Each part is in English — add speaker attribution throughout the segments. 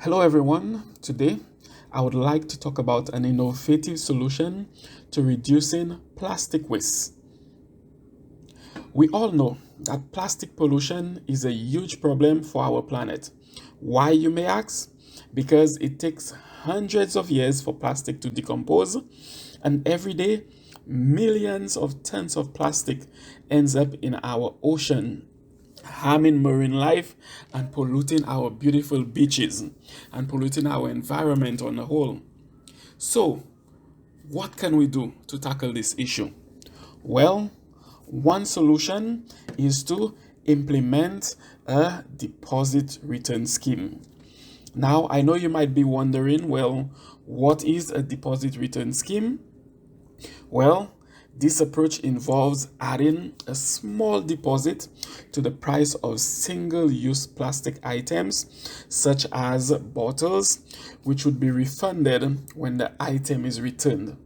Speaker 1: Hello everyone. Today I would like to talk about an innovative solution to reducing plastic waste. We all know that plastic pollution is a huge problem for our planet. Why, you may ask? Because it takes hundreds of years for plastic to decompose, and every day millions of tons of plastic ends up in our ocean, harming marine life and polluting our beautiful beaches and polluting our environment on the whole. So, what can we do to tackle this issue? Well, one solution is to implement a deposit return scheme. Now, I know you might be wondering, well, what is a deposit return scheme? Well, this approach involves adding a small deposit to the price of single-use plastic items, such as bottles, which would be refunded when the item is returned.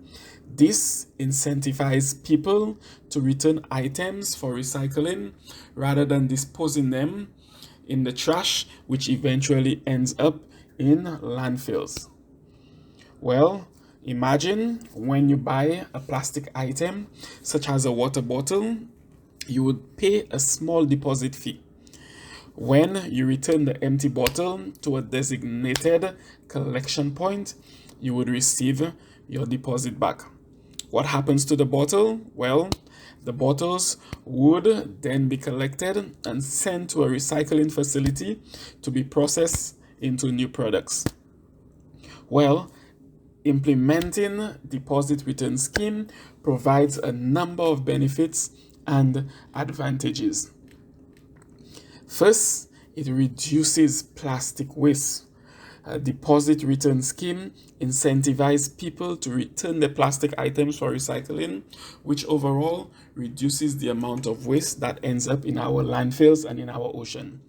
Speaker 1: This incentivizes people to return items for recycling rather than disposing them in the trash, which eventually ends up in landfills. Well, imagine when you buy a plastic item, such as a water bottle, you would pay a small deposit fee. When you return the empty bottle to a designated collection point, you would receive your deposit back. What happens to the bottle? Well, the bottles would then be collected and sent to a recycling facility to be processed into new products. Well, implementing deposit return scheme provides a number of benefits and advantages. First, it reduces plastic waste. A deposit return scheme incentivizes people to return the plastic items for recycling, which overall reduces the amount of waste that ends up in our landfills and in our ocean.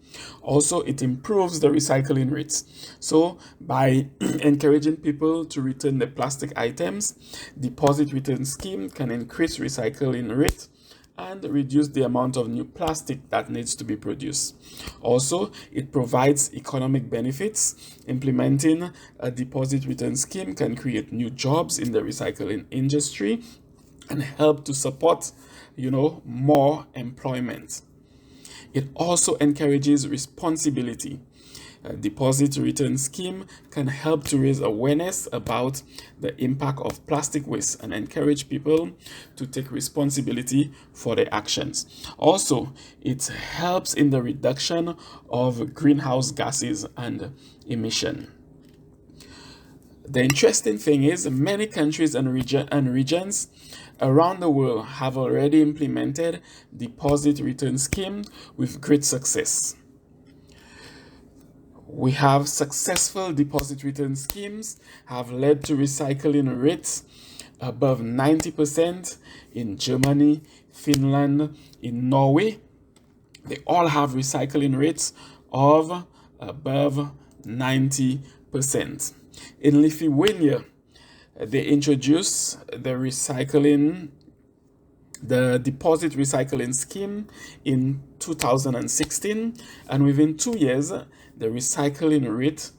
Speaker 1: Also, it improves the recycling rates. So, by encouraging people to return the plastic items, deposit return scheme can increase recycling rate and reduce the amount of new plastic that needs to be produced. Also, it provides economic benefits. Implementing a deposit return scheme can create new jobs in the recycling industry and help to support, more employment. It also encourages responsibility. A deposit return scheme can help to raise awareness about the impact of plastic waste and encourage people to take responsibility for their actions. Also, it helps in the reduction of greenhouse gases and emission. The interesting thing is many countries and regions around the world have already implemented deposit return scheme with great success. We have successful deposit return schemes have led to recycling rates above 90% in Germany, Finland, in Norway. They all have recycling rates of above 90%. In Lithuania, they introduced the deposit recycling scheme in 2016, and within 2 years the recycling rate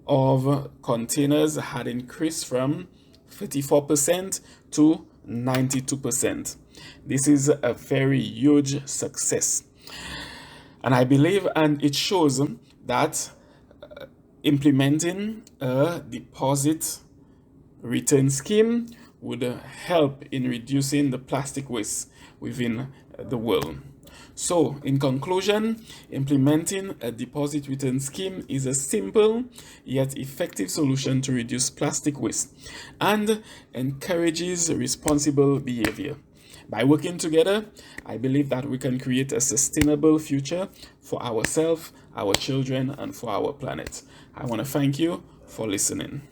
Speaker 1: of containers had increased from 34% to 92%. This is a very huge success, and I believe and it shows that implementing a deposit return scheme would help in reducing the plastic waste within the world. So, in conclusion, implementing a deposit return scheme is a simple yet effective solution to reduce plastic waste and encourages responsible behavior. By working together, I believe that we can create a sustainable future for ourselves, our children, and for our planet. I want to thank you for listening.